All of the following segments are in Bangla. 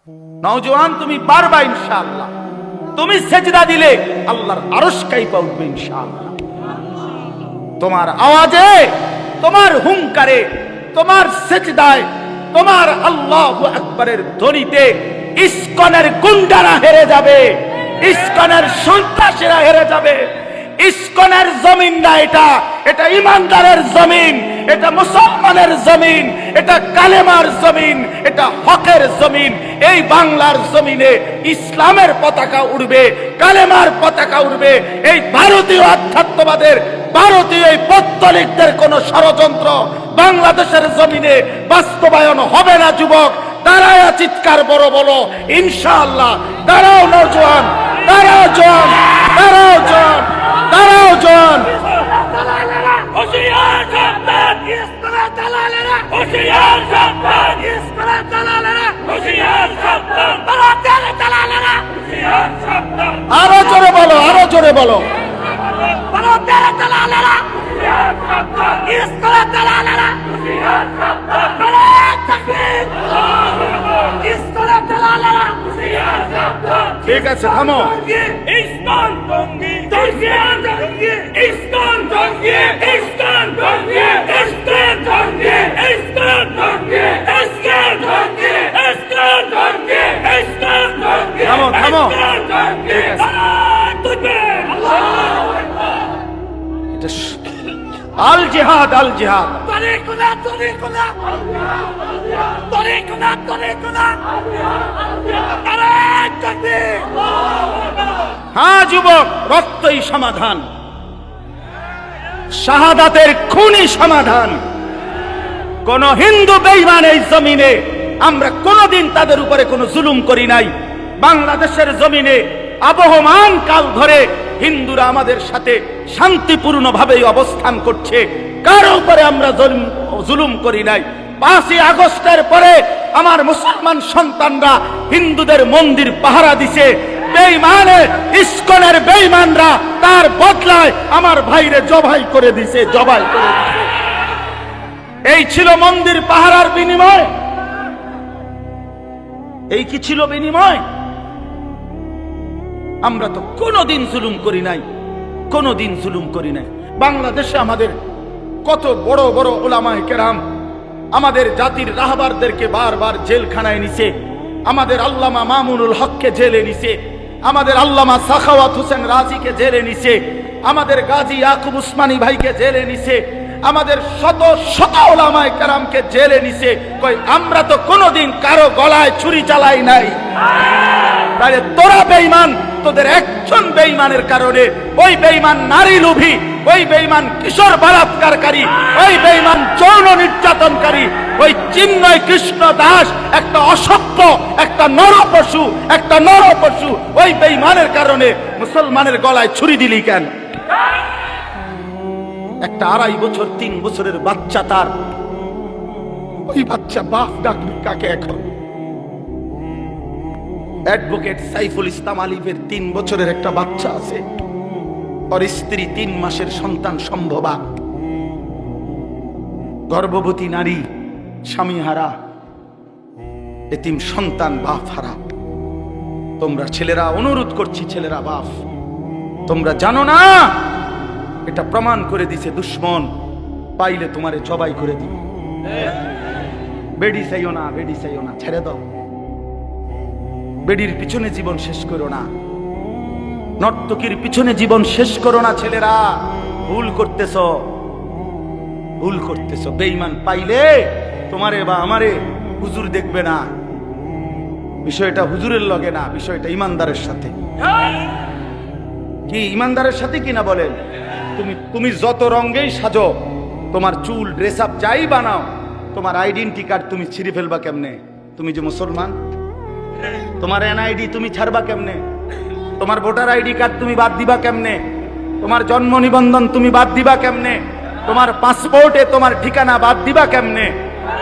নওজোয়ান তুমি পারবা ইনশাআল্লাহ। তুমি সেজদা দিলে আল্লাহর আরশ কাঁপা উঠবে ইনশাআল্লাহ। তোমার আওয়াজে, তোমার হুঙ্কারে, তোমার সেজদায়, তোমার আল্লাহু আকবারের ধ্বনিতে ইসকনের গুন্ডারা হেরে যাবে, ইসকনের সন্ত্রাসীরা হেরে যাবে। ইসকনের জমিন না এটা, এটা ইমানদারের জমিন, এটা মুসলমানের জমিন, এটা কালেমার জমিন, এটা হকের জমিন। এই বাংলার জমিনে ইসলামের পতাকা উড়বে, কালেমার পতাকা উড়বে। এই ভারতীয় আধ্যাত্মবাদের, ভারতীয় এই পৌত্তলিকদের কোন ষড়যন্ত্র বাংলাদেশের জমিনে বাস্তবায়ন হবে না। যুবক দাঁড়ায় চিৎকার বড় বলো ইনশাআল্লাহ। দাঁড়াও নওজোয়ান, দাঁড়াও জোয়ান, দাঁড়াও জোয়ান, দাঁড়াও জোয়ান। হুশিয়ার সাবধান, ইসলামের দালালেরা! হুশিয়ার সাবধান, ইসলামের দালালেরা! হুশিয়ার সাবধান, ভারতের দালালেরা! হুশিয়ার সাবধান, আরো জোরে বলো, আরো জোরে বলো। ভারতের দালালেরা! হুশিয়ার সাবধান, ইসলামের দালালেরা! হুশিয়ার সাবধান, নারায়ে তাকবীর! ইসলামের দালালেরা! হুশিয়ার সাবধান! ঠিক আছে, থামো। ইসলাম জঙ্গি, ইসলাম জঙ্গি, ইসলাম জঙ্গি, ইসলাম জঙ্গি, ইসলাম জঙ্গি, ইসলাম জঙ্গি, ইসলাম জঙ্গি, ইসলাম জঙ্গি, ইসলাম জঙ্গি, থামো, থামো। ইসলাম জঙ্গি। ঠিক আছে। নারায়ে তাকবীর! আল্লাহু আকবার! এটা আল জিহাদ, আল জিহাদ। তরিকুনা, তরিকুনা, তরিকুনা, তরিকুনা, নারায়ে তাকবীর! হ্যাঁ যুবক, রক্তই সমাধান, শাহাদাতের খুনি সমাধান। কোন হিন্দু বেঈমান এই জমিনে আমরা কোনদিন তাদের উপরে কোনো জুলুম করি নাই। বাংলাদেশের জমিনে আবহমান কাল ধরে হিন্দুরা আমাদের সাথে শান্তিপূর্ণভাবেই অবস্থান করছে, কারো উপরে আমরা জুলুম করি নাই। 5ই আগস্টের পরে আমার মুসলমান সন্তানরা হিন্দুদের মন্দির পাহারা দিছে। বেঈমানে ইসকনের বেঈমানরা তার বদলায় আমার ভাইরে জবাই করে দিছে, জবাই করে দিছে। এই ছিল মন্দির পাহারার বিনিময়? এই কি ছিল বিনিময়? আমরা তো কোনোদিন জুলুম করি নাই, কোনোদিন জুলুম করি নাই। বাংলাদেশে আমাদের কত বড় বড় উলামায়ে কেরাম আমাদের জাতির রাহবারদেরকে বারবার জেলখানায় নিছে। আমাদের আল্লামা মামুনুল হককে জেলে নিছে, আমাদের আল্লামা সাখাওয়াত হোসেন রাজিকে জেলে নিছে, আমাদের গাজী ইয়াকুব উসমানী ভাইকে জেলে নিছে, আমাদের শত শত উলামায়ে কেরামকে জেলে নিছে। কই আমরা তো কোনোদিন কারো গলায় ছুরি চালাই নাই। তাহলে তোরা বেঈমান, তোদের একজন বেঈমানের কারণে ওই বেঈমান নারী লোভী, ওই বেঈমান কিশোর বলাৎকারকারী, ওই বেঈমান যৌন নির্যাতনকারী, ওই চিন্ময় কৃষ্ণ দাস একটা অসভ্য, একটা নরপশু, একটা নরপশু, ওই বেঈমানের কারণে মুসলমানের গলায় ছুরি দিলি কেন? একটা 2.5 বছর 3 বছরের বাচ্চা, তার ওই বাচ্চা বাপ ডাকবি কাকে? এখন অ্যাডভোকেট সাইফুল ইসলাম আলিফের 3 বছরের একটা বাচ্চা আছে, ওর স্ত্রী 3 মাসের সন্তান সম্ভবা, গর্ভবতী নারী, স্বামী হারা, এতিম সন্তান, বাপ হারা। তোমরা ছেলেরা, অনুরোধ করছি ছেলেরা, বাপ তোমরা জানো না এটা প্রমাণ করে দিছে দুশ্মন, পাইলে তোমারে জবাই করে দিবে। বেডি চাইও না, বেডি চাইও না, ছেড়ে দাও। বেডির পিছনে জীবন শেষ করো না, নর্তকীর পিছনে জীবন শেষ করো না। ছেলেরা ভুল করতেছ, ভুল করতেছ। বেঈমান পাইলে তোমারে বা আমারে হুজুর দেখবে না। বিষয়টা হুজুরের লগে না, বিষয়টা ইমানদারের সাথে। কি ইমানদারের সাথে কিনা বলেন? তুমি যত রঙেই সাজো, তোমার চুল ড্রেস আপ যাই বানাও, তোমার আইডেন্টি কার্ড তুমি ছিঁড়ে ফেলবা কেমনে? তুমি যে মুসলমান, তোমার এনআইডি তুমি ছাড়বা কেমনে? তোমার ভোটার আইডি কার্ড তুমি বাদ দিবা কেমনে? তোমার জন্ম নিবন্ধন তুমি বাদ দিবা কেমনে? তোমার পাসপোর্টে তোমার ঠিকানা বাদ দিবা কেমনে?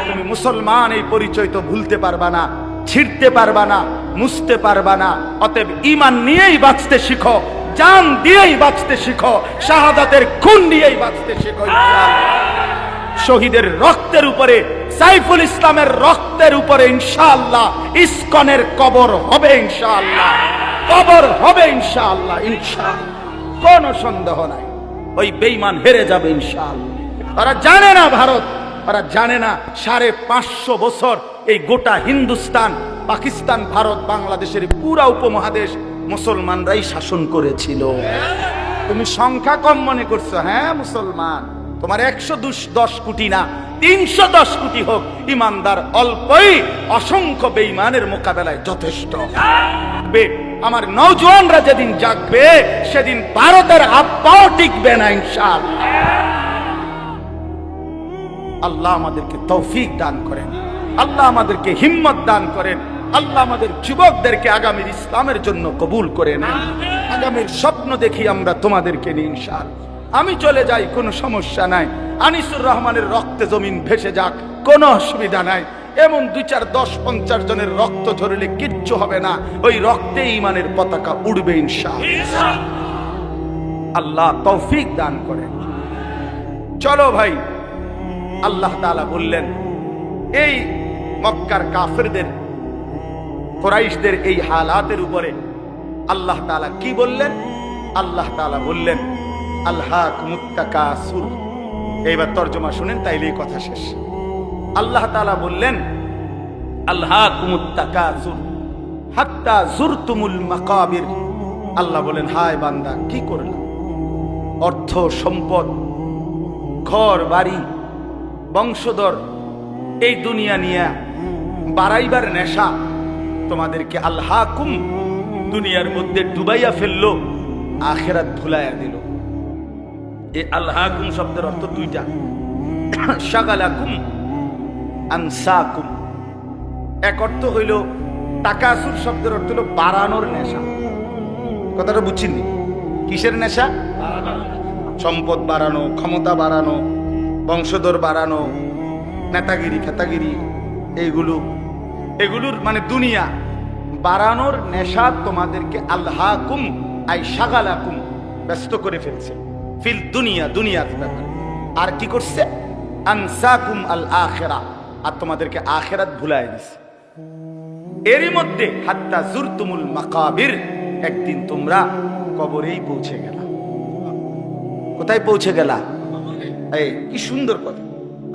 তুমি মুসলমান, এই পরিচয় তো ভুলতে পারবা না, ছিঁড়তে পারবা না, মুছতে পারবা না। অতএব ঈমান নিয়েই বাঁচতে শিখো, জান দিয়েই বাঁচতে শিখো, শাহাদাতের খুন দিয়েই বাঁচতে শিখো। শহীদের রক্তের উপরে সাইফুল ইসলামের রক্তের উপরে ইনশাআল্লাহ ইসকনের কবর হবে ইনশাআল্লাহ, কবর হবে ইনশাআল্লাহ, ইনশাআল্লাহ, কোনো সন্দেহ নাই। ওই বেঈমান হেরে যাবে ইনশাআল্লাহ। ওরা জানে না ভারত, ওরা জানে না 550 বছর এই গোটা হিন্দুস্তান, পাকিস্তান, ভারত, বাংলাদেশের পুরা উপমহাদেশ মুসলমানরাই শাসন করেছিল। তুমি সংখ্যা কম মনে করছো, হ্যাঁ মুসলমান, তোমার 110 কোটি না 310 কোটি হোক, ইমানদার অল্পই অসংখ্য বেঈমানের মোকাবেলায় যথেষ্ট। আমার নওজোয়ানরা যেদিন জাগবে সেদিন ভারতের আব্বাও টিকবে না ইনশাআল্লাহ। আল্লাহ আমাদেরকে তৌফিক দান করেন, আল্লাহ আমাদেরকে হিম্মত দান করেন, আল্লাহ আমাদের যুবকদেরকে আগামীর ইসলামের জন্য কবুল করে নেন। আগামীর স্বপ্ন দেখি আমরা তোমাদেরকে নিয়ে ইনশাআল্লাহ। আমি চলে যাই, কোনো সমস্যা নাই, আনিসুর রহমানের রক্তে জমিন ভেসে যাক, কোনো অসুবিধা নাই। এমন 2, 4, 10, 50 জনের রক্ত ঝরলে কিচ্ছু হবে না, ওই রক্তে ঈমানের পতাকা উড়বে ইনশাআল্লাহ। আল্লাহ তৌফিক দান করেন। চলো ভাই, আল্লাহ তাআলা বললেন এই মক্কার কাফেরদের, কুরাইশদের এই হালাতের উপরে আল্লাহ তাআলা কি বললেন? আল্লাহ তাআলা বললেন আলহাকুমুত তাকাসুর। এইবার তরজমা শুনেন, তাইলেই কথা শেষ। আল্লাহ তাআলা বললেন আলহাকুমুত তাকাসুর হাত্তা জুরতুমুল মাকাবির। আল্লাহ বলেন, হায় বান্দা কি করলাম? অর্থ সম্পদ, ঘর বাড়ি, বংশধর, এই দুনিয়া নিয়ে বাড়াইবার নেশা তোমাদেরকে আলহাকুম দুনিয়ার মধ্যে ডুবাইয়া ফেললো, আখিরাত ভুলাইয়া দিল। এই আলহাকুম শব্দের অর্থ দুইটা, শাগালাকুম, আনসাকুম। এক অর্থ হইল তাকাসুর শব্দের অর্থ হলো বাড়ানোর নেশা। কথাটা বুঝছিনি? কিসের নেশা? সম্পদ বাড়ানো, ক্ষমতা বাড়ানো, বংশধর বাড়ানো, নেতাগিরি ফেতাগিরি, এগুলোর মানে দুনিয়া বাড়ানোর নেশা তোমাদেরকে আলহাকুম আই শাগালাকুম ব্যস্ত করে ফেলছে ফিল দুনিয়া, দুনিয়ার ব্যাপারে। আর কি করছে? আনসাকুম আল আখিরা, আর তোমাদেরকে আখিরাত ভুলাই দিছে। এরই মধ্যে হাত্তা জুরতুমুল মাকাবির, একদিন তোমরা কবরেই পৌঁছে গেলা। কোথায় পৌঁছে গেলা? এই কি সুন্দর কথা!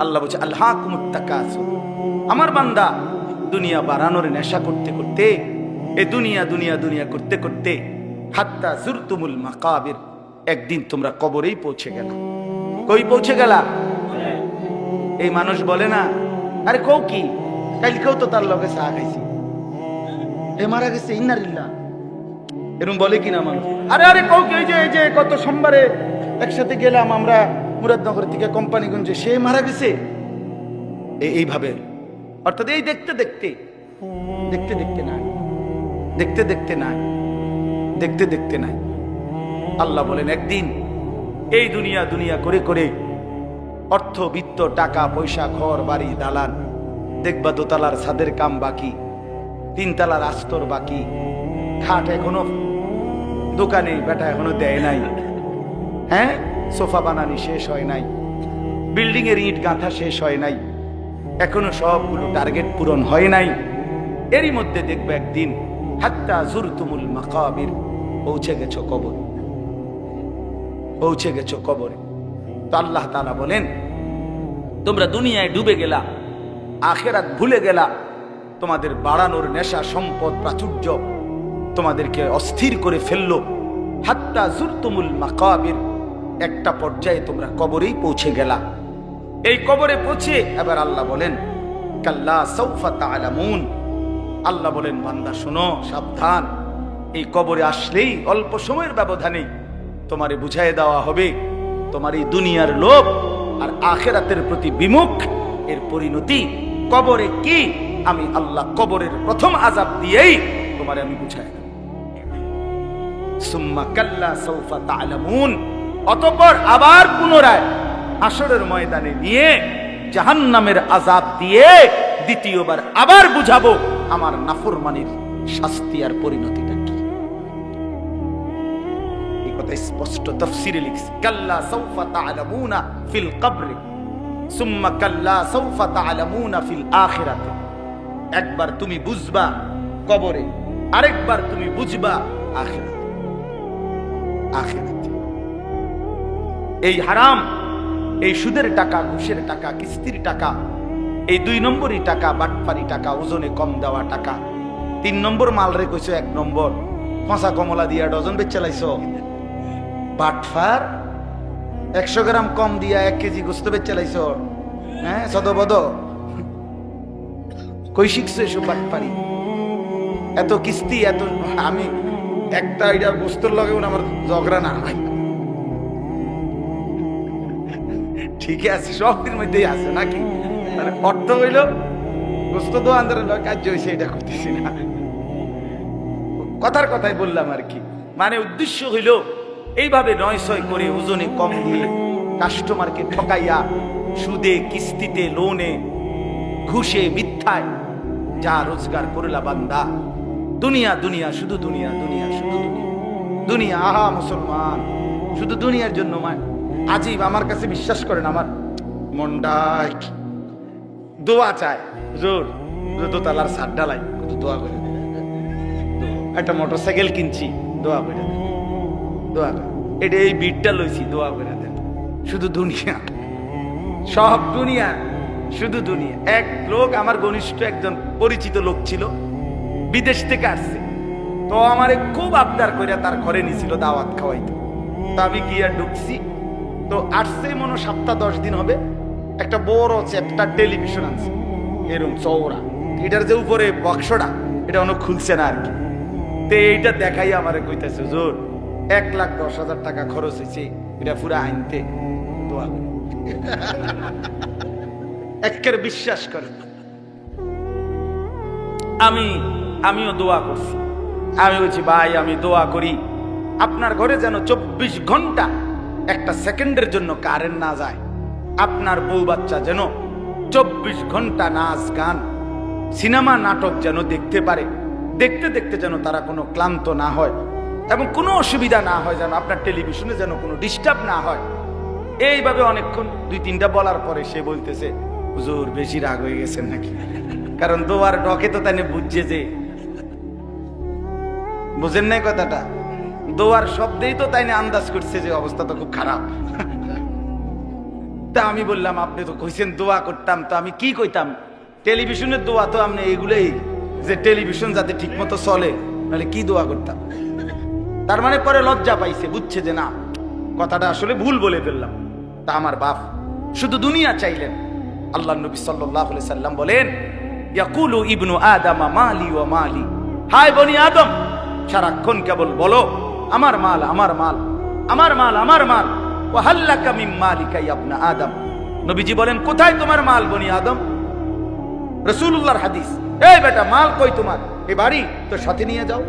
আল্লাহ বলছে আলহাকুমুত তাকাসুর। আমার বান্দা দুনিয়া বাড়ানোর নেশা করতে করতে, এই দুনিয়া দুনিয়া দুনিয়া করতে করতে হাত্তা জুরতুমুল মাকাবির, একদিন তোমরা কবরেই পৌঁছে গেলা। কই পৌঁছে গেলা? এই মানুষ বলে না, আরে কও কি, কালকেও তো তার লগে চা খাইছি, এ মারা গেছে, ইন্নালিল্লাহ, এরকম বলে কিনা মানুষ? আরে আরে কও কি, এই যে গত সোমবারে একসাথে গেলাম আমরা মুরাদনগর থেকে কোম্পানিগঞ্জে, সে মারা গেছে। এইভাবে অর্থাৎ এই দেখতে দেখতে দেখতে দেখতে নাই, দেখতে দেখতে নাই, দেখতে দেখতে নাই। আল্লাহ বলেন একদিন এই দুনিয়া দুনিয়া করে করে অর্থ বিত্ত, টাকা পয়সা, ঘর বাড়ি, দালান, দেখবা দোতলার ছাদের কাম বাকি, 3 তলার আস্তর বাকি, খাট এখনো দোকানে বেটা এখনো দেয় নাই, হ্যাঁ সোফা বানানি শেষ হয় নাই, বিল্ডিং এর ইট গাঁথা শেষ হয় নাই, এখনো সবগুলো টার্গেট পূরণ হয় নাই। এরই মধ্যে দেখবে একদিন হাত্তা জুরতুমুল মাকাবির, পৌঁছে গেছো কবর, পৌঁছে গেছো কবরে। তো আল্লাহ তাআলা বলেন তোমরা দুনিয়ায় ডুবে গেলা, আখিরাত ভুলে গেলা, তোমাদের বাড়ানোর নেশা, সম্পদ, প্রাচুর্য তোমাদেরকে অস্থির করে ফেললো। হাত্তা জুরতুমুল মাকাবির, একটা পর্যায়ে তোমরা কবরেই পৌঁছে গেলা। এই কবরে পৌঁছে এবার আল্লাহ বলেন কাল্লা সাউফা তা'লামুন। আল্লাহ বলেন বান্দা শোনো, সাবধান, এই কবরে আসলেই অল্প সময়ের ব্যবধানে তোমারে বুঝাই দেওয়া হবে তোমার এই দুনিয়ার লোভ আর আখিরাতের প্রতি বিমুখ এর পরিণতি কবরে কি। আমি আল্লাহ কবরের প্রথম আযাব দিয়েই তোমারে আমি বুঝাই দেব। সুম্মা কাল্লা সাউফা তা'লামুন, অতঃপর আবার পুনরায় হাসরের ময়দানে নিয়ে জাহান্নামের আযাব দিয়ে দ্বিতীয়বার আবার বুঝাবো আমার নাফরমানির শাস্তি আর পরিণতিটা কি। এই কথা স্পষ্ট তাফসীরে লিখছে, কাল্লা সাউফা তা'লামুনা ফিল কবর, সুম্মা কাল্লা সাউফা তা'লামুনা ফিল আখিরাতে। একবার তুমি বুঝবা কবরে, আরেকবার তুমি বুঝবা আখিরাতে। আখিরাতে এই হারাম, এই সুদের টাকা, ঘুষের টাকা, কিস্তির টাকা, এই 2 নম্বরই টাকা, বাটপারি টাকা, ওজনে কম দেওয়া টাকা। 3 নম্বর মাল রে কইছো 1 নম্বর পচা কমলা দিয়া ডজন বেচ চালাইছো। বাটফার 100 গ্রাম কম দিয়া 1 কেজি গোস্ত বেচ চালাইছো। হ্যাঁ সদবদ কই শিখছো এসব বাটপারি? এত কিস্তি, এত আমি একটা এটা গোস্তর লাগেও আমার ঝগড়া না হয়। ঠিক আছে, সব দিন মধ্যেই আছে নাকি? মানে অর্থ হইল গোস্ত দোয়ানদারের কাজ হয়েছে, এটা করতেছি না, কথার কথাই বললাম আর কি। মানে উদ্দেশ্য হইল এইভাবে 900 করে ওজনে কম দিয়ে কাস্টমারকে ঠকাইয়া সুদে, কিস্তিতে, লোনে, ঘুষে, মিথ্যায় যা রোজগার করলা বান্দা। দুনিয়া দুনিয়া, শুধু দুনিয়া দুনিয়া, শুধু দুনিয়া দুনিয়া। আহা মুসলমান, শুধু দুনিয়ার জন্য আজীব। আমার কাছে বিশ্বাস করেন, আমার মনটা দোয়া চায়। জোর দোতলার ছাদ ঢালাই, দোয়া করে দেন। একটা মোটরসাইকেল কিনছি, দোয়া করে দেন, দোয়া করে। এটা এই বিটটা লইছি, দোয়া করে দেন। শুধু দুনিয়া, সব দুনিয়া, শুধু দুনিয়া। এক লোক, আমার ঘনিষ্ঠ একজন পরিচিত লোক ছিল, বিদেশ থেকে আসছে। তো আমারে খুব আবদার করে তার ঘরে নিছিল, দাওয়াত খাওয়াইতো। তো আমি গিয়া ঢুকছি। তো আসছে মনে 7-10 দিন হবে। একটা বড় চ্যাপ্টার টেলিভিশন আনছে, এরকম চৌড়া। এটার যে উপরে বক্সটা, এটা অনেক খুলছে না আর কি। তো এইটা দেখাই আমারে কইতেছে, হুজুর 1,10,000 টাকা খরচ হয়েছে এটা পুরা আনতে, দোয়া করে। একের বিশ্বাস করে। আমিও দোয়া করছি। আমি বলছি, ভাই আমি দোয়া করি আপনার ঘরে যেন 24 ঘন্টা একটা সেকেন্ডের জন্য কারেন্ট না যায়। আপনার বউ বাচ্চা যেন 24 ঘন্টা নাচ গান, সিনেমা, নাটক যেন দেখতে পারে। দেখতে দেখতে যেন তারা কোনো ক্লান্ত না হয় এবং কোনো অসুবিধা না হয়, যেন আপনার টেলিভিশনে যেন কোনো ডিস্টার্ব না হয়। এইভাবে অনেকক্ষণ 2-3টা বলার পরে সে বলতেছে, হুজুর বেশি রাগ হয়ে গেছেন নাকি? কারণ দোয়ার ডকে তো তাই বুঝছে যে, বুঝেন নাই কথাটা? দোয়ার শব্দেই তো তাই আন্দাজ করছে যে অবস্থা তো খুব খারাপ। তা আমি বললাম, আপনি তো কইছেন দোয়া করতাম, তো আমি কি কইতাম? টেলিভিশনের দোয়া তো আপনি এইগুলোই, যে টেলিভিশন যাতে ঠিক মতো চলে, নাহলে কি দোয়া করতাম? তার মানে পরে লজ্জা পাইছে, বুঝছে যে না, কথাটা আসলে ভুল বলে ফেললাম। তা আমার বাপ শুধু দুনিয়া চাইলেন। আল্লাহ নবী সাল্লাল্লাহু আলাইহি সাল্লাম বলেন, ইয়াকুলু ইবনু আদম মালি ওয়া মালি। হায় বনি আদম, সারাক্ষণ কেবল বলো আমার মাল, আমার মাল, আমার মাল, আমার মাল। ওয়া হাল্লাকা মিন মালিকা ইয়া ইবনা আদম। নবীজি বলেন, কোথায় তোমার মাল বনি আদম? রাসূলুল্লাহর হাদিস, এই বেটা মাল কই তোমার? এই বাড়ি তো সাথে নিয়ে যাও,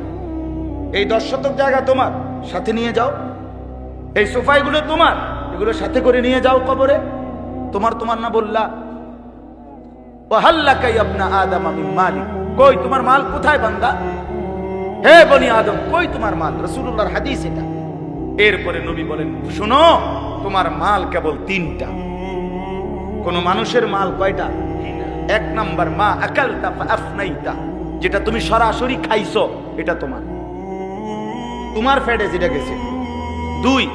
এই 10 শতক জায়গা তোমার, সাথে নিয়ে যাও, এই সোফাইগুলো তোমার, এগুলো সাথে করে নিয়ে যাও কবরে। তোমার তোমার না বললা? ওয়া হাল্লাকা ইয়া ইবনা আদম মিন মালিক। কই তোমার মাল কোথায় বান্দা? হে বনি আদম, কই তোমার মাল? রাসূলুল্লাহর হাদিস এটা। এরপরে নবী বলেন, শুনো, তোমার মাল কেবল 3টা। কোন মানুষের মাল কয়টা? 1 নাম্বার মা আকালতা ফাআফনাইতা, যেটা তুমি সরাসরি খাইছো, এটা তোমার, তোমার পেটে যেটা গেছে। 2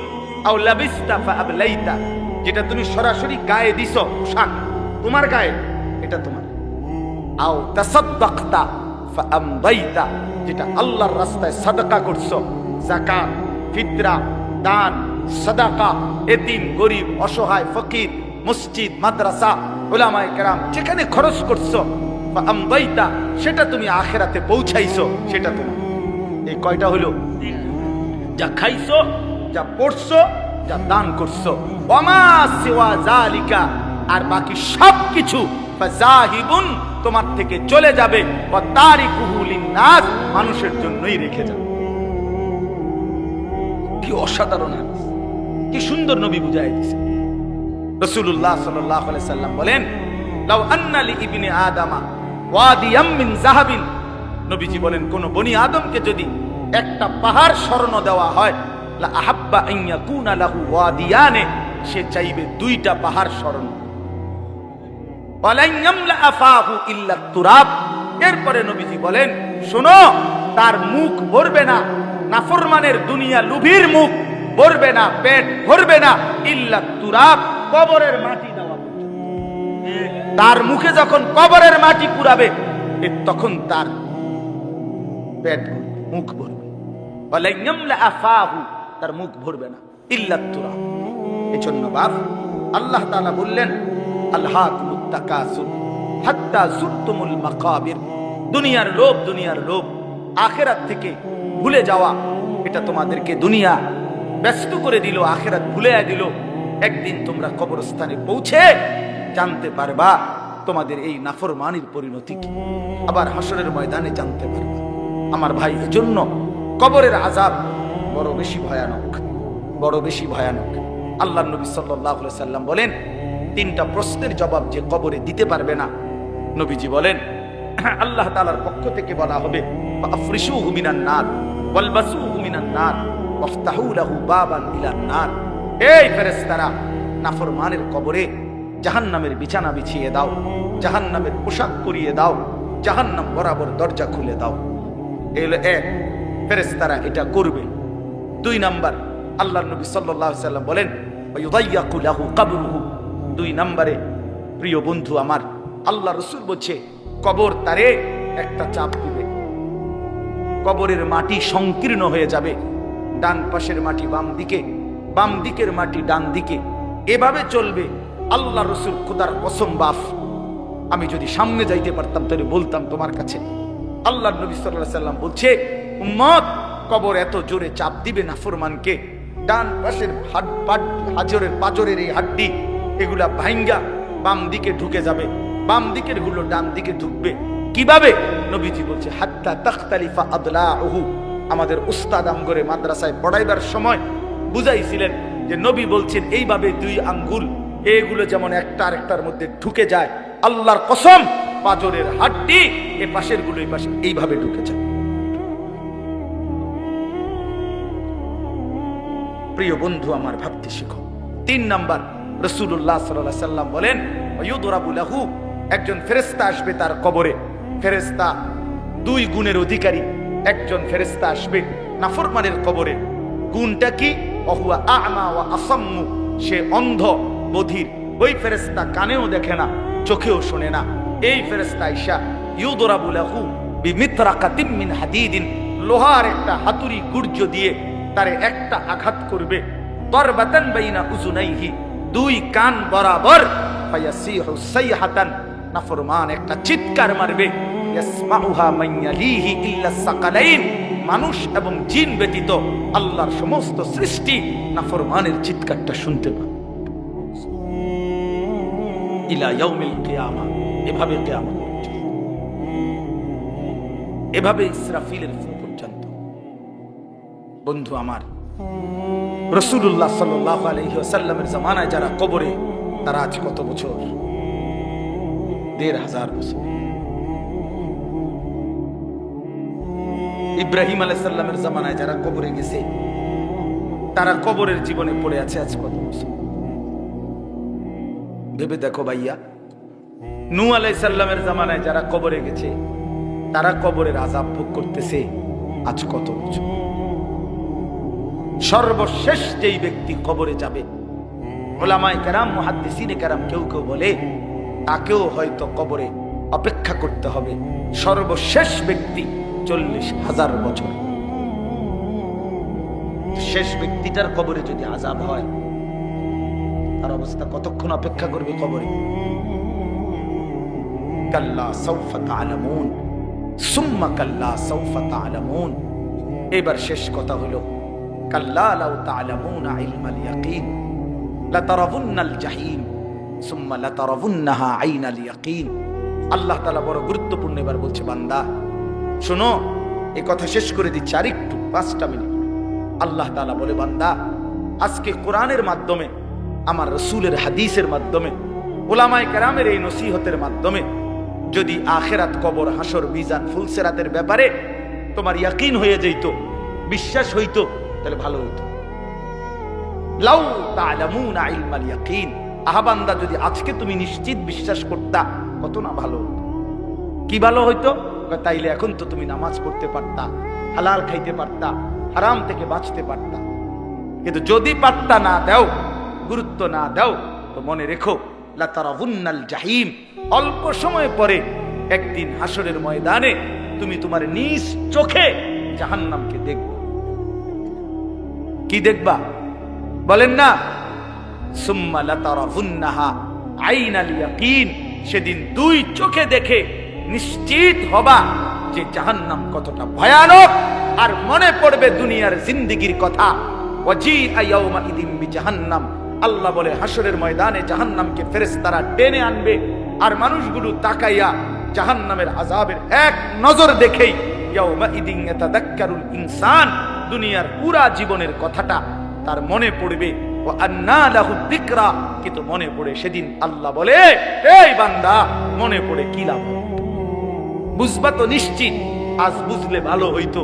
আও লাবিস্তা ফাআবলাইতা, যেটা তুমি সরাসরি গায়ে দিছো, পোশাক তোমার গায়ে, এটা তোমার। আও তাসাদদাকতা ফাআমদাইতা, যেটা আল্লাহর রাস্তায় সাদাকা করছো, যাকাত, ফিতরা, দান, সাদাকা, এতিম, গরিব, অসহায়, ফকির, মসজিদ, মাদ্রাসা, উলামায়ে কেরাম যেখানে খরচ করছো, ফাআমদাইতা, সেটা তুমি আখিরাতে পৌঁছাইছো, সেটা তোমার। এই কয়টা হলো? যা খাইছো, যা পড়ছো, যা দান করছো। ওয়ামা সিওয়া যালিকা, আর বাকি সবকিছু ফাযাহিবুন, তোমার থেকে চলে যাবে, ওয়া তারিকুহু লিন্নাস, মানুষের জন্যই রেখে যাবে। কি অসাধারণ হাদিস, কি সুন্দর নবী বুঝাই দিয়েছে। রাসূলুল্লাহ সাল্লাল্লাহু আলাইহি সাল্লাম বলেন, লাউ আন্না লি ইবনি আদামা ওয়াদিয়াম মিন যাহাবিন, নবীজি বলেন, কোন বনি আদমকে যদি একটা পাহাড় স্বর্ণ দেওয়া হয়, লা আহাব্বা আন ইয়াকুনা লাহু ওয়াদিয়ানে, সে চাইবে 2টা পাহাড় স্বর্ণ। ওয়ালান ইয়ামলা আফাহু ইল্লা তুরাব। এরপরে নবীজি বলেন, শোনো, তার মুখ ভরবে না, নাফরমানের দুনিয়া লুভির মুখ ভরবে না, পেট ভরবে না, ইল্লা তুরাব, কবরের মাটি দেওয়া পর্যন্ত। তার মুখে যখন কবরের মাটি পুরাবে, তখন তার পেট ভরবে, মুখ ভরবে। ওয়ালান ইয়ামলা আফাহু, তার মুখ ভরবে না, ইল্লা তুরাব। এজন্য বাপ আল্লাহ তাআলা বললেন, আলহাকুমুত তাকাসুর হাত্তা যুরতুমুল মাকাবির। দুনিয়ার লোভ, দুনিয়ার লোভ, আখিরাত থেকে ভুলে যাওয়া, এটা তোমাদেরকে দুনিয়া ব্যস্ত করে দিল, আখিরাত ভুলে দিল। একদিন তোমরা কবরস্থানে পৌঁছে জানতে পারবা তোমাদের এই নাফরমানির পরিণতি কি। আবার হাসরের ময়দানে জানতে পারবা। আমার ভাই, এজন্য কবরের আযাব বড় বেশি ভয়ানক, বড় বেশি ভয়ানক। আল্লাহর নবী সাল্লাল্লাহু আলাইহি সাল্লাম বলেন, তিনটা প্রশ্নের জবাব যে কবরে দিতে পারবে না, নবীজি বলেন আল্লাহ তাআলার পক্ষ থেকে বলা হবে, ফাফরিশুহু মিনান নার ওয়ালবাসুহু মিনান নার ওয়াফতাহু লাহু বাবান ইলান নার। এই ফেরেশতারা, নাফরমানের কবরে জাহান্নামের বিছানা বিছিয়ে দাও, জাহান্নামের পোশাক পরিয়ে দাও, জাহান্নাম বরাবর দরজা খুলে দাও। এলো এক, ফেরেশতারা এটা করবে। দুই নাম্বার, আল্লাহর নবী সাল্লাল্লাহু আলাইহি সাল্লাম বলেন, ওয়ায়ুদাইয়াকু লাহু কবরুহু। দুই নম্বরে, প্রিয় বন্ধু আমার, আল্লাহ রাসূল বলছে, কবর তারে একটা চাপ দিবে, কবরের মাটি সংকীর্ণ হয়ে যাবে, ডান পাশের মাটি বাম দিকে, বাম দিকের মাটি ডান দিকে, এভাবে চলবে। আল্লাহ রাসূল, খোদার কসম বাপ, আমি যদি সামনে যাইতে পারতাম তাহলে বলতাম তোমার কাছে। আল্লাহর নবী সাল্লাল্লাহু আলাইহি সাল্লাম বলছে, উম্মত, কবর এত জোরে চাপ দিবে নাফরমানকে, ডান পাশের হাজরের পাজরের এই হাড্ডি, এগুলা ভাঙ্গা বাম দিকে ঢুকে যাবে, বাম দিকের গুলো ডান দিকে ঢুকবে। কিভাবে? নবীজি বলছে, হাত্তা তাখতালিফা আদলাউহু। আমাদের উস্তাদ আমগরে মাদ্রাসায় পড়াইবার সময় বুঝাইছিলেন যে নবী বলছেন এইভাবে দুই আঙ্গুল এগুলো যেমন একটা আরেকটার মধ্যে ঢুকে যায়, আল্লাহর কসম পাজরের হাড্ডি এ পাশের গুলো এই পাশে এইভাবে ঢুকে যায়। প্রিয় বন্ধু আমার, ভাবতে শিখো। তিন নাম্বার, রাসূলুল্লাহ সাল্লাল্লাহু আলাইহি সাল্লাম বলেন, ওয়ায়ুদরাবু লাহু। একজন ফেরেশতা আসবে তার কবরে। ফেরেশতা দুই গুণের অধিকারী। একজন ফেরেশতা আসবে নাফরমানের কবরে। গুণটা কি? ওহুয়া আ'মা ওয়া আসাম্মু। সে অন্ধ, বধির। ওই ফেরেশতা কানেও দেখে না, চোখেও শোনে না। এই ফেরেশতা আইসা ইউদরাবু লাহু বিমিতরাকাতিন মিন হাদিদিন। লোহার একটা হাতুড়ি গুর্জ দিয়ে তারে একটা আঘাত করবে। দরবাতান বাইনা উযুনাইহি, দুই কান বরাবর। ফায়াসিহু সাইহাতান, নাফরমান একটা চিৎকার মারবে। ইয়াসমাউহা মান ইয়ালিহি ইল্লা সাকালাইন, মানুষ এবং জিন ব্যতীত আল্লাহর সমস্ত সৃষ্টি নাফরমানের চিৎকারটা শুনতে পাবে। ইলা ইয়াউমিল কিয়ামা, এভাবে কিয়ামত পর্যন্ত, এভাবে ইসরাফিলের ফুঁ পর্যন্ত। বন্ধু আমার, রাসূলুল্লাহ সাল্লাল্লাহু আলাইহি ওয়াসাল্লামের জামানায় যারা কবরে, তারা আজ কত বছর? ১৫০০ বছর। ইব্রাহিম আলাইহিস সালামের জামানায় যারা কবরে গেছে, তারা কবরের জীবনে পড়ে আছে আজ কত বছর? ভেবে দেখো ভাইয়া। নূহ আলাইহিস সালামের জামানায় যারা কবরে গেছে, তারা কবরের আযাব ভোগ করতেছে আজ কত বছর? সর্বশেষ যেই ব্যক্তি কবরে যাবে, উলামায়ে কেরাম, মুহাদ্দিসিনে কেরাম কেউ কেউ বলে তাকেও হয়তো কবরে অপেক্ষা করতে হবে সর্বশেষ ব্যক্তি ৪০,০০০ বছর। শেষ ব্যক্তিটার কবরে যদি আযাব হয়, তার অবস্থা কতক্ষণ অপেক্ষা করবে কবরে? কাল্লা সাউফা তা'লামুন সুম্মা কাল্লা সাউফা তা'লামুন। এবার শেষ কথা হলো, কাল্লা লাউ তা'লামুনা ইলমাল ইয়াকিন লাতারাবুন্নাল জাহিম সুম্মা লাতারাবুন্নাহা আইনাল ইয়াকিন। আল্লাহ তাআলা বড় গুরুত্বপূর্ণ এবার বলছে, বান্দা শোনো, এই কথা শেষ করে দিচ্ছি আরেকটু ৫টা মিনিট। আল্লাহ তাআলা বলে, বান্দা আজকে কোরআনের মাধ্যমে, আমার রাসূলের হাদিসের মাধ্যমে, উলামায়ে কেরামের এই নসিহতের মাধ্যমে যদি আখিরাত, কবর, হাসর, মিজান, ফুলসিরাতের ব্যাপারে তোমার ইয়াকিন হয়ে যেত, বিশ্বাস হইতো, তাহলে ভালো হইতো। লাউ তা'লামুনা ইলমাল ইয়াকিন, আহাবান্দা, যদি আজকে তুমি নিশ্চিত বিশ্বাস করতা কত না ভালো হতো। কি ভালো হইতো? তাইলে এখন তো তুমি নামাজ পড়তে পারতা, হালাল খাইতে পারতা, হারাম থেকে বাঁচতে পারতা। কিন্তু যদি পাত্তা না দাও, গুরুত্ব না দাও, তো মনে রেখো লাতারাউন্নাল জাহিম, অল্প সময় পরে একদিন হাসরের ময়দানে তুমি তোমার নিজ চোখে জাহান্নামকে দেখবে। কি দেখবা? বলেন না, সুম্মা লাতারাউন্নাহা আইনাল ইয়াকিন, সেদিন দুই চোখে দেখে নিশ্চিত হবা যে জাহান্নাম কতটা ভয়ানক। আর মনে পড়বে দুনিয়ার জিন্দেগির কথা। ওয়াজিআ ইয়াউমাইদিন বিজাহান্নাম, আল্লাহ বলে হাসরের ময়দানে জাহান্নামকে ফেরেশতারা টেনে আনবে, আর মানুষগুলো তাকাইয়া জাহান্নামের আযাবের এক নজর দেখেই ইয়াউমাইদিন ইয়াতাযাক্কারুল ইনসান, দুনিয়ার পুরা জীবনের কথাটা তার মনে পড়বে। ওয়া আন্না লাহু যিকরা, কিন্তু মনে পড়ে সেদিন আল্লাহ বলে, এই বান্দা মনে পড়ে কি লাভ? বুঝবা তো নিশ্চিত, আজ বুঝলে ভালো হইতো।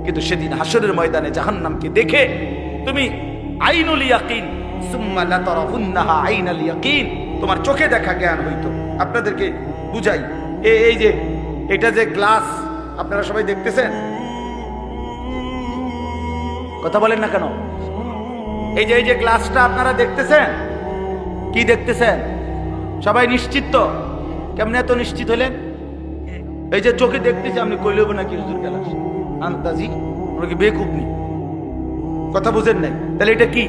কিন্তু সেদিন হাসরের ময়দানে জাহান্নামকে দেখে তুমি আইনুল ইয়াকিন, সুম্মা লাতারাউন্নাহা আইনাল ইয়াকিন, তোমার চোখে দেখা জ্ঞান হইতো। আপনাদেরকে বুঝাই, এই যে এটা যে গ্লাস আপনারা সবাই দেখতেছেন, কথা বলেন না কেন? এই যে গ্লাসটা আপনারা দেখতেছেন, কি দেখতেছেন? সবাই নিশ্চিত তো? কেমনে এত নিশ্চিত হলেন? এই যে চোখে দেখতেছি, আপনি কইলে হবে নাকি হুজুর গ্লাস আন্তাজি? আমরা কি বেকুব নি? কথা বুঝেন নাই? তাহলে এটা কি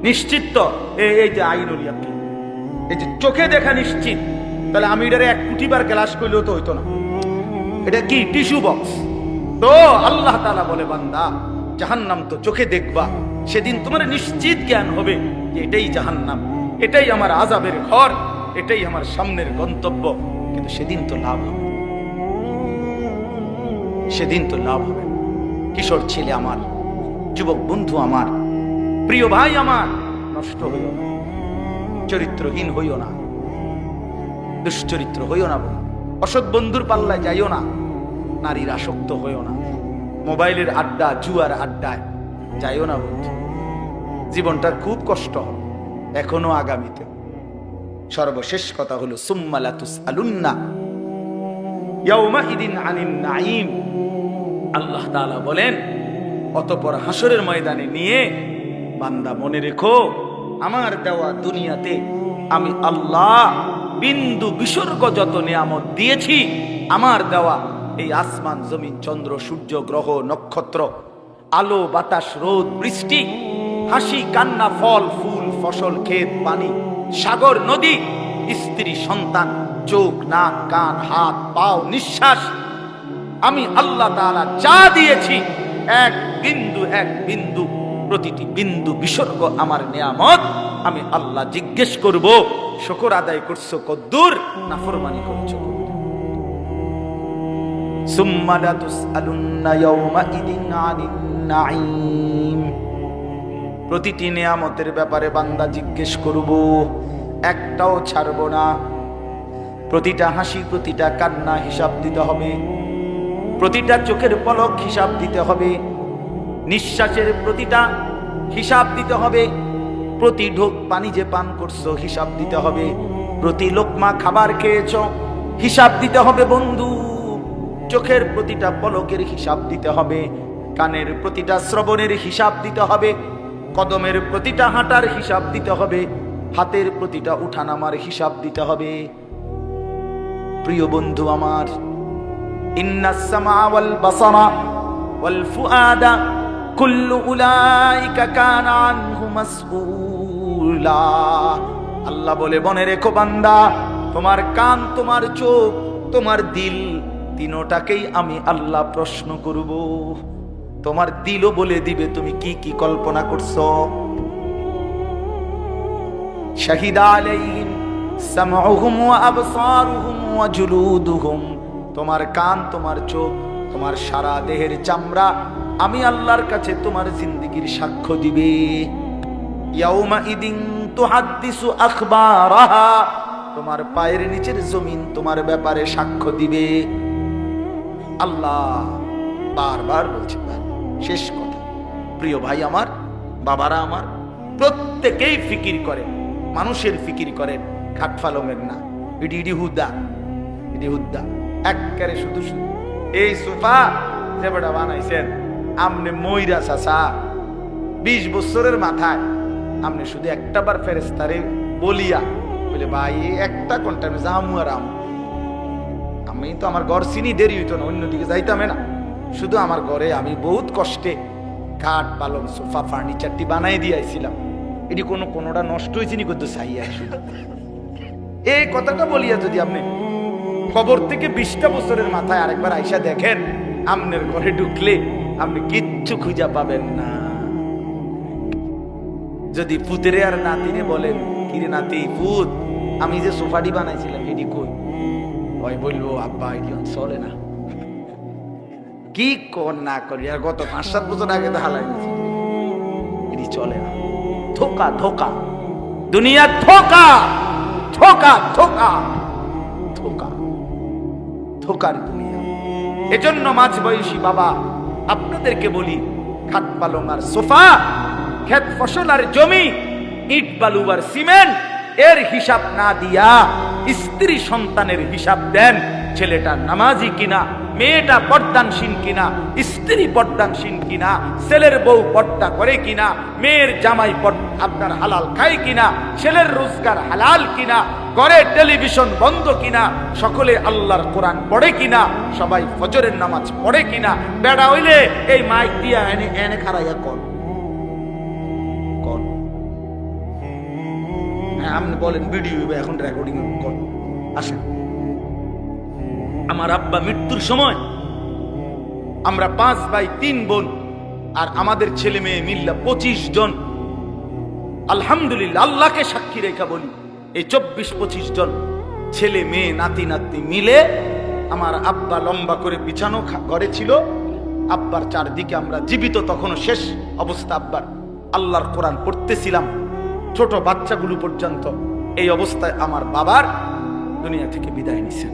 নিশ্চিত তো? এই যে আইনুল ইয়াকিন, এই যে চোখে দেখা নিশ্চিত। তাহলে আমি এটারে 1 কোটি বার গ্লাস কইলেও তো হইতো না। এটা কি টিস্যু বক্স? তো আল্লাহ তাআলা বলে, বান্দা জাহান্নাম তো চোখে দেখবা, সেদিন তোমার নিশ্চিত জ্ঞান হবে যে এটাই জাহান্নাম, এটাই আমার আযাবের ঘর, এটাই আমার সামনের গন্তব্য। কিন্তু সেদিন তো লাভ হবে, সেদিন তো লাভ হবে। কিশোর ছেলে আমার, যুবক বন্ধু আমার, প্রিয় ভাই আমার, নষ্ট হইও না, চরিত্রহীন হইও না, দুশ্চরিত্র হইও না, অসৎ বন্ধুর পাল্লায় যাইও না, নারীর আসক্ত হইও না, মোবাইলের আড্ডা, জুয়ার আড্ডায় যাইও না বন্ধু। জীবনটার খুব কষ্ট হবে, এখনো আগামীতে। সর্বশেষ কথা হলো সুম্মা লাতুসআলুন্না ইয়াউমাইদিন আনিন নাঈম। আল্লাহ তাআলা বলেন, অতঃপর হাসরের ময়দানে নিয়ে বান্দা মনে রেখো, আমার দেওয়া দুনিয়াতে আমি আল্লাহ বিন্দু বিসর্গ যত নিয়ামত দিয়েছি, আমার দেওয়া এই আসমান, জমিন, চন্দ্র, সূর্য, গ্রহ, নক্ষত্র, আলো, বাতাস, রোদ, বৃষ্টি, হাসি, কান্না, ফল, ফুল, ফসল, ক্ষেত, পানি, সাগর, নদী, স্ত্রী, সন্তান, চোখ, নাক, কান, হাত, পাও, নিঃশ্বাস, আমি আল্লাহ তাআলা যা দিয়েছি, এক বিন্দু, প্রতিটি বিন্দু বিসর্গ আমার নিয়ামত। আমি আল্লাহ জিজ্ঞেস করব, শুকর আদায় করছো কদ্দুর, নাফরমানি করছো কদ্দুর। সুম্মা লাতুসআলুন্না ইয়াউমাইদিন আনিন নাঈম। প্রতিটি নিয়ামতের ব্যাপারে বান্দা জিজ্ঞেস করব, একটাও ছাড়ব না। প্রতিটা হাসি, প্রতিটা কান্না হিসাব দিতে হবে, প্রতিটা চোখের পলক হিসাব দিতে হবে, নিঃশ্বাসের প্রতিটা হিসাব দিতে হবে, প্রতি ঢোক পানি যে পান করছো হিসাব দিতে হবে, প্রতি লোকমা খাবার খেয়েছো হিসাব দিতে হবে বন্ধু। চোখের প্রতিটা পলকের হিসাব দিতে হবে, কানের প্রতিটা শ্রবণের হিসাব দিতে হবে, কদমের প্রতিটা হাঁটার হিসাব দিতে হবে, হাতের প্রতিটা উঠানামার হিসাব দিতে হবে। প্রিয় বন্ধু আমার, ইন্নাস সামা ওয়াল বাসারা ওয়াল ফুআদা কুল্লু উলাইকা কানা আনহু মাসউলা। আল্লাহ বলে, মনে রেখো বান্দা, তোমার কান, তোমার চোখ, তোমার দিল, তিনোটাকেই আমি আল্লাহ প্রশ্ন করব। তোমার দিলও বলে দিবে তুমি কি কি কল্পনা করছো। শাহিদা আলাইহিম সামউহুম ওয়া আবসারুহুম ওয়া জুলুদুহুম। তোমার কান, তোমার চোখ, তোমার সারা দেহের চামড়া আমি আল্লাহর কাছে তোমার জিন্দেগির সাক্ষ্য দিবে। ইয়াউমাইদিন তুহাদ্দিসু আখবারাহা। তোমার পায়ের নিচের জমিন তোমার ব্যাপারে সাক্ষ্য দিবে। আল্লাহ বারবার বলছে, শেষ কথা, প্রিয় ভাই আমার, বাবারা আমার, প্রত্যেকেই ফিকির করে মানুষের ফিকির করেন, খাট পালঙের না। ইডি ইডি হুদা, ইডি হুদা একবারে শুধু শুধু। এই সোফা যে বেটা বানাইছেন আমনে ময়রা চাচা 20 বছরের মাথায় আমনে শুধু একটা বার ফেরেস্তারে বলিয়া বলে ভাই একটা কোনটা আমি জামু আর আমি তো আমার ঘর চিনি, দেরি হইতো না, অন্যদিকে যাইতামে না। শুধু আমার ঘরে আমি বহুত কষ্টে খাট পালং সোফা ফার্নিচারটি বানাই দিয়েছিলাম। এটি কোনোটা নষ্ট হয়েছে নি করতে চাইয়া শুধু এই কথাটা বলিয়া যদি আপনি খবর থেকে 20টা বছরের মাথায় আরেকবার আইসা দেখেন, আমনের ঘরে ঢুকলে আপনি কিচ্ছু খুঁজা পাবেন না। যদি পুতেরে আর নাতিরে বলেন, কিরে নাতি পুত আমি যে সোফাটি বানাইছিলাম এটি কই, ওই বলবো আব্বা এটি চলে না। কি কর না করি, আর গত 5-7 বছর আগে তো হালাই গেছি, এটি চলে না। ধোকা ধোকা দুনিয়া, ধোকা ধোকা ধোকা ধোকা ধোকার দুনিয়া। এজন্য মাঝ বয়সী বাবা আপনাদেরকে বলি, খাট পালং আর সোফা, ক্ষেত ফসল আর জমি, ইট বালু আর সিমেন্ট এর হিসাব না দিয়া স্ত্রী সন্তানের হিসাব দেন। ছেলেটা নামাজি কিনা, মেয়েটা পর্দানসীন কিনা, স্ত্রী পর্দানসীন কিনা, ছেলের বউ পর্দা করে কিনা, মেয়ের জামাই আপনার হালাল খায় কিনা, ছেলের রোজগার হালাল কিনা, ঘরে টেলিভিশন বন্ধ কিনা, সকলে আল্লাহর কোরআন পড়ে কিনা, সবাই ফজরের নামাজ পড়ে কিনা। বেড়া হইলে এই মাইক দিয়া এনে এনে খারাইয়া কর কর। হ্যাঁ আপনি বলেন ভিডিও এখন রেকর্ডিং কর। আসেন, আমার আব্বা মৃত্যুর সময় আমরা 5 ভাই 3 বোন আর আমাদের ছেলে মেয়ে মিল্লা 25 জন। আলহামদুলিল্লাহ, আল্লাহকে সাক্ষী রেখা বলি, এই 24-25 জন ছেলে মেয়ে নাতি নাতনি মিলে আমার আব্বা লম্বা করে বিছানো ঘরে ছিল। আব্বার চারদিকে আমরা জীবিত, তখনও শেষ অবস্থা আব্বার, আল্লাহর কোরআন পড়তেছিলাম ছোট বাচ্চাগুলো পর্যন্ত। এই অবস্থায় আমার বাবার দুনিয়া থেকে বিদায় নিছেন।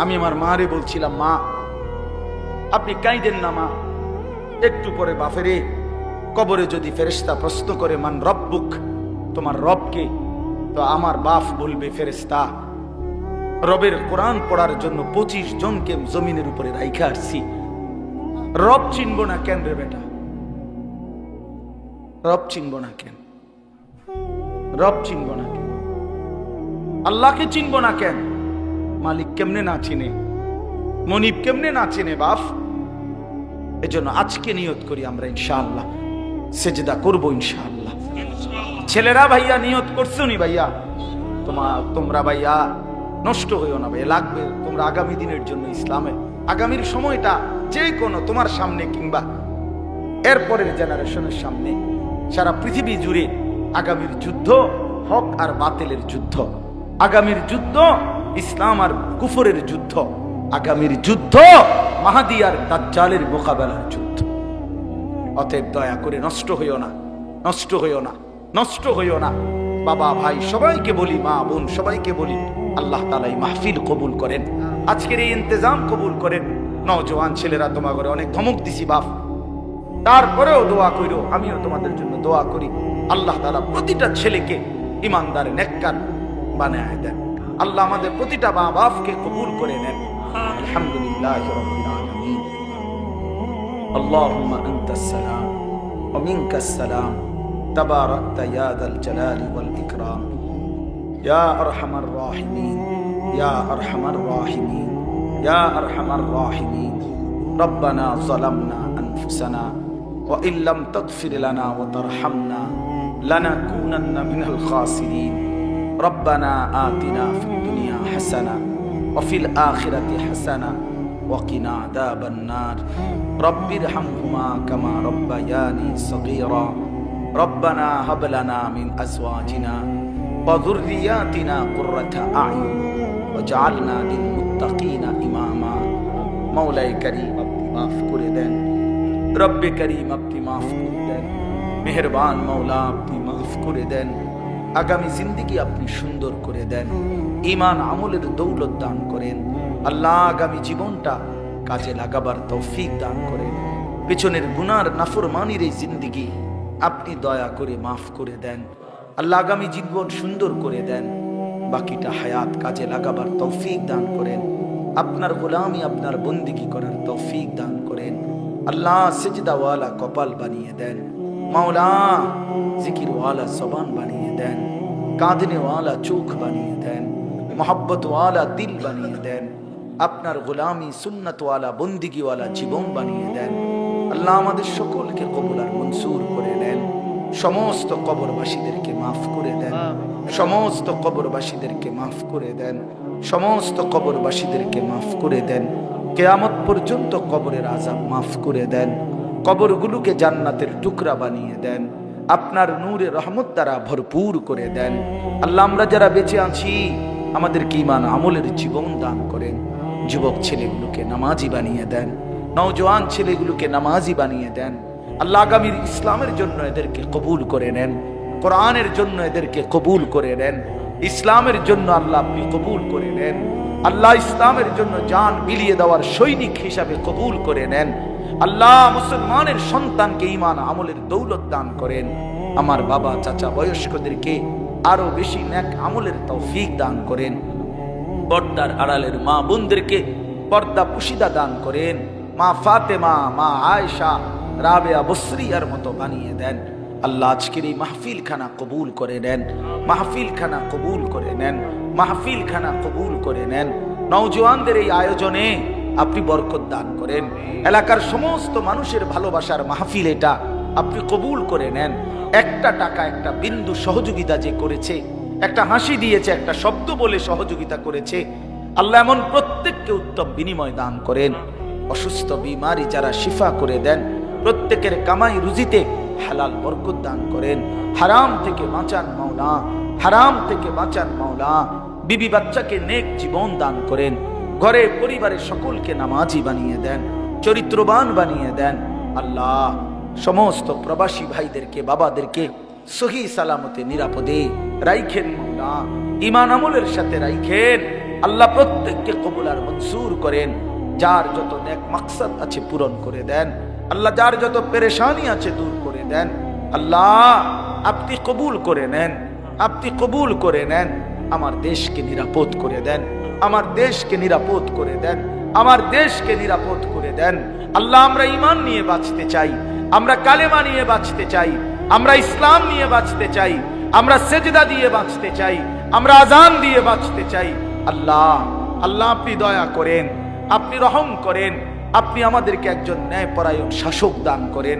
আমি আমার মারে বলছিলাম, মা আপনি কাঁদেন না মা, একটু পরে বাপেরে কবরে যদি ফেরেশতা প্রশ্ন করে মান রব্বুক, তোমার রবকে, তো আমার বাপ বলবে ফেরেশতা রবের কোরআন পড়ার জন্য 25 জনকে জমিনের উপরে রাইখা আসছি, রব চিনব না কেন রে বেটা, রব চিনব না কেন, রব চিনব না কেন, আল্লাহকে চিনব না কেন, মালিক কেমনে না চিনে, মনিব কেমনে না চিনে বাপ। এজন্য আজকে নিয়ত করি আমরা ইনশাআল্লাহ সেজদা করব ইনশাআল্লাহ। ছেলেরা ভাইয়া নিয়ত করছো নি ভাইয়া, তোমরা ভাইয়া নষ্ট হইও না ভাইয়া, লাগবে তোমরা আগামী দিনের জন্য, ইসলামের আগামীর সময়টা যে কোনো তোমার সামনে কিংবা এরপরের জেনারেশনের সামনে, সারা পৃথিবী জুড়ে আগামীর যুদ্ধ হক আর বাতিলের যুদ্ধ, আগামীর যুদ্ধ ইসলাম আর কুফরের যুদ্ধ, আগামীর যুদ্ধ মাহাদি আর দাজ্জালের মোকাবেলার যুদ্ধ। অতএব দয়া করে নষ্ট হইও না, নষ্ট হইও না, নষ্ট হইও না। বাবা ভাই সবাইকে বলি, মা বোন সবাইকে বলি, আল্লাহ তাআলা এই মাহফিল কবুল করেন, আজকের এই ইন্তজাম কবুল করেন। নওজোয়ান ছেলেরা তোমার ঘরে অনেক ধমক দিছি বাপ, তারপরেও দোয়া কইরো, আমিও তোমাদের জন্য দোয়া করি। আল্লাহ তাআলা প্রতিটা ছেলেকে ইমানদার নেককার বানায় দেন। আল্লাহ আমাদের প্রতিটা মা বাপকে কবুল করে নেন। আলহামদুলিল্লাহি রাব্বিল আলামিন। আল্লাহুম্মা আনতাস সালাম ওয়া মিনকাস সালাম, তাবারাকতা ইয়া যাল জালালি ওয়াল ইকরাম, ইয়া আরহামার রাহিমিন, ইয়া আরহামার রাহিমিন, ইয়া আরহামার রাহিমিন। রব্বানা যালামনা আনফুসানা ওয়া ইল্লাম তাগফির লানা ওয়া তারহামনা লানাকুনান্না মিনাল খাসিরিন। ربنا آتنا في الدنيا حسنة وفي الآخرة حسنة وقنا عذاب النار. رب ارحمهما كما ربياني صغيرا. ربنا هب لنا من أزواجنا وذرياتنا قرة أعين وجعلنا للمتقين إماما. مولاي كريم আপনি মাফ করে দেন, রব্বে করিম আপনি মাফ করে দেন, মেহেরবান মওলা আপনি মাফ করে দেন। আগামী জিন্দেগি আপনি সুন্দর করে দেন, ঈমান আমলের দৌলত দান করেন। আল্লাহ আগামী জীবনটা কাজে লাগাবার তৌফিক দান করেন। পেছনের গুনার নাফরমানির এই জিন্দেগি আপনি দয়া করে মাফ করে দেন। আল্লাহ আগামী জীবন সুন্দর করে দেন, বাকিটা হায়াত কাজে লাগাবার তৌফিক দান করেন। আপনার গোলামি আপনার বন্দিগি করার তৌফিক দান করেন। আল্লাহ সিজদাওয়ালা কপাল বানিয়ে দেন, মাওলা জিকিরওয়ালা জবান বানিয়ে দেন, কাঁদনেওয়ালা চোখ বানিয়ে দেন, মোহাব্বতওয়ালা দিল বানিয়ে দেন। আপনার গোলামি সুন্নতওয়ালা বন্দিগিওয়ালা জীবন বানিয়ে দেন। আল্লাহ আমাদের সকলকে কবুল আর মনসুর করে নেন। সমস্ত কবরবাসীদেরকে মাফ করে দেন, সমস্ত কবরবাসীদেরকে মাফ করে দেন, সমস্ত কবরবাসীদেরকে মাফ করে দেন। কিয়ামত পর্যন্ত কবরের আযাব মাফ করে দেন, কবরগুলোকে জান্নাতের টুকরা বানিয়ে দেন, আপনার নূরে রহমত দ্বারা ভরপুর করে দেন। আল্লাহ আমরা যারা বেঁচে আছি আমাদেরকে ঈমান আমলের জীবন দান করেন। যুবক ছেলেগুলোকে নামাজি বানিয়ে দেন, নওজোয়ান ছেলেগুলোকে নামাজি বানিয়ে দেন। আল্লাহ আগামীর ইসলামের জন্য এদেরকে কবুল করে নেন, কোরআনের জন্য এদেরকে কবুল করে নেন, ইসলামের জন্য আল্লাহ আপনি কবুল করে নেন। আল্লাহ ইসলামের জন্য জান বিলিয়ে দেওয়ার সৈনিক হিসাবে কবুল করে নেন। আল্লাহ মুসলমানের সন্তানকে ঈমান আমলের দৌলত দান করেন। আমার বাবা চাচা বয়স্কদেরকে আরো বেশি নেক আমলের তৌফিক দান করেন। পর্দার আড়ালের মা বোনদেরকে পর্দা পুশিদা দান করেন। মা ফাতেমা, মা আয়েশা, রাবেয়া বসরিয়ার মতো বানিয়ে দেন। আল্লাহ আজকের এই মাহফিল খানা কবুল করে নেন, মাহফিল খানা কবুল করে নেন, মাহফিল খানা কবুল করে নেন। নওজোয়ানদের এই আয়োজনে আপনি বরকত দান করেন। এলাকার সমস্ত মানুষের ভালোবাসার মাহফিল এটা আপনি কবুল করে নেন। একটা টাকা একটা বিন্দু সহযোগিতা যে করেছে, একটা হাসি দিয়েছে, একটা শব্দ বলে সহযোগিতা করেছে, আল্লাহ এমন প্রত্যেককে উত্তম বিনিময় দান করেন। অসুস্থ বিমারি যারা শিফা করে দেন, প্রত্যেকের কামাই রুজিতে হালাল বরকত দান করেন। হারাম থেকে বাঁচান মাওলা, হারাম থেকে বাঁচান মাওলা। বিবি বাচ্চাকে নেক জীবন দান করেন। ঘরে পরিবারে সকলকে নামাজি বানিয়ে দেন, চরিত্রবান বানিয়ে দেন। আল্লাহ সমস্ত প্রবাসী ভাইদেরকে বাবাদেরকে সহি সালামতে নিরাপদে রাইখেন মাওলা, ঈমান আমলের সাথে রাইখেন। আল্লাহ প্রত্যেককে কবুল আর মনসুর করেন। যার যত নেক মাকসাদ আছে পূরণ করে দেন। আল্লাহ যার যত পেরেশানি আছে দূর করে দেন। আল্লাহ আপনি কবুল করে নেন, আপনি কবুল করে নেন। আমার দেশকে নিরাপদ করে দেন, আমার দেশকে নিরাপদ করে দেন, আমার দেশকে নিরাপদ করে দেন। আল্লাহ আমরা ঈমান নিয়ে বাঁচতে চাই, আমরা কালেমা নিয়ে বাঁচতে চাই, আমরা ইসলাম নিয়ে বাঁচতে চাই, আমরা সেজদা দিয়ে বাঁচতে চাই, আমরা আজান দিয়ে বাঁচতে চাই। আল্লাহ আল্লাহ আপনি দয়া করেন, আপনি রহম করেন। আপনি আমাদেরকে একজন ন্যায়পরায়ণ শাসক দান করেন,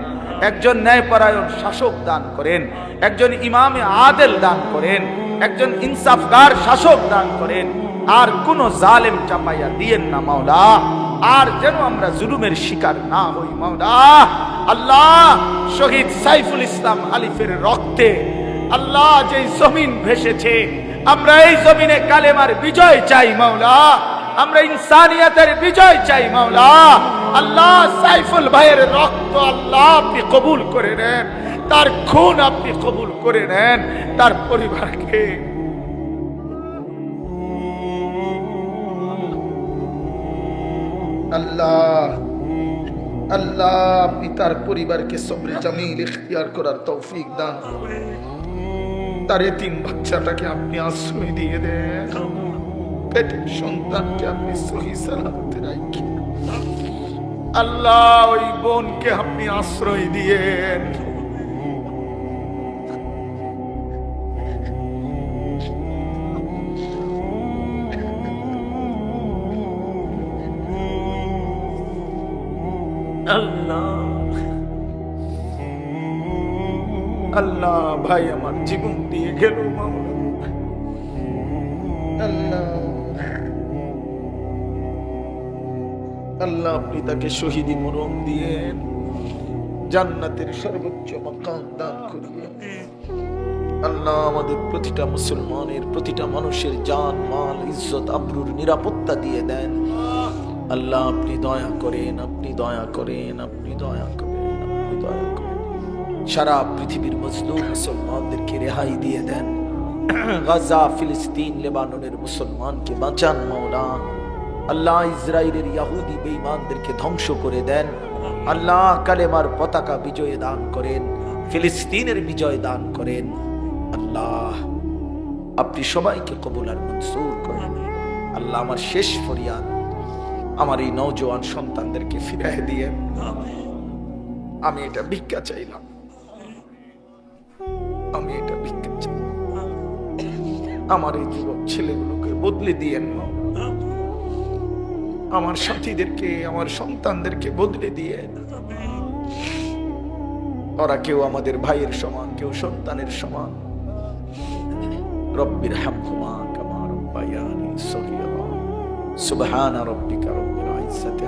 একজন ন্যায়পরায়ণ শাসক দান করেন, একজন ইমামে আদেল দান করেন, একজন ইনসাফগার শাসক দান করেন। আর কোন জালেম চাপাইয়া দিয়েন না মাওলা, আর যেন আমরা জুলুমের শিকার না হই মাওলা। আল্লাহ শহীদ সাইফুল ইসলাম আলিফের রক্তে আল্লাহ যে জমিন ভেসেছে, আমরা এই জমিনে কালেমার বিজয় চাই মাওলা, আমরা ইনসানিয়তের বিজয় চাই মাওলা। আল্লাহ সাইফুল ভাইয়ের রক্ত আল্লাহ আপনি কবুল করে নেন, তার খুন আপনি কবুল করে নেন, তার পরিবারকে আল্লাহ আল্লাহ আপনি তার পরিবারকে সবরে জামিল ইখতিয়ার করার তৌফিক দান করুন। তার এতিম বাচ্চাটাকে আপনি আশ্রয় দিয়ে দেন, পেটের সন্তানকে আপনি সহি সালামতে রাখেন। আল্লাহ ওই বোনকে আপনি আশ্রয় দিয়েন। আল্লাহ আল্লাহ ভাই আমার জীবন দিয়ে গেল মাওলা। আল্লাহ আল্লাহ আপনি তাকে শহীদি মরণ দিয়েন, জান্নাতের সর্বোচ্চ মাকাম দান করিয়েন। আল্লাহ আমাদের প্রতিটা মুসলমানের, প্রতিটা মানুষের জান মাল ইজ্জত আবরুর নিরাপত্তা দিয়ে দেন। আল্লাহ আপনি দয়া করেন, আপনি দয়া করেন, আপনি দয়া করেন, আপনি দয়া করেন। সারা পৃথিবীর মজলুম মুসলমানদেরকে রেহাই দিয়ে দেন। গাজা, ফিলিস্তিন, লেবাননের মুসলমানকে বাঁচান মাওলা। আল্লাহ ইসরায়েলের ইহুদি বেঈমানদেরকে ধ্বংস করে দেন। আল্লাহ কালেমার পতাকা বিজয়ে দান করেন। ফিলিস্তিনের বিজয় দান করেন। আল্লাহ আপনি সবাইকে কবুল আর মঞ্জুর করেন। আল্লাহ আমার শেষ ফরিয়াদ, আমার এই নওজোয়ান সন্তানদেরকে ফিরিয়ে দিয়ে, আমি এটা ভিক্ষা চাইলাম, আমি এটা ভিক্ষা চাই, আমার এই যুবক ছেলেগুলোকে বদলে দিয়েন না, আমার সাথীদেরকে, আমার সন্তানদেরকে বদলে দিয়ে। ওরা কেউ আমাদের ভাইয়ের সমান, কেউ সন্তানের সমান। রব্বির হামহুমা কামা রাব্বায়ানি সগীরা। সুবহান রাব্বিকা রব্বিল ইজ্জাতি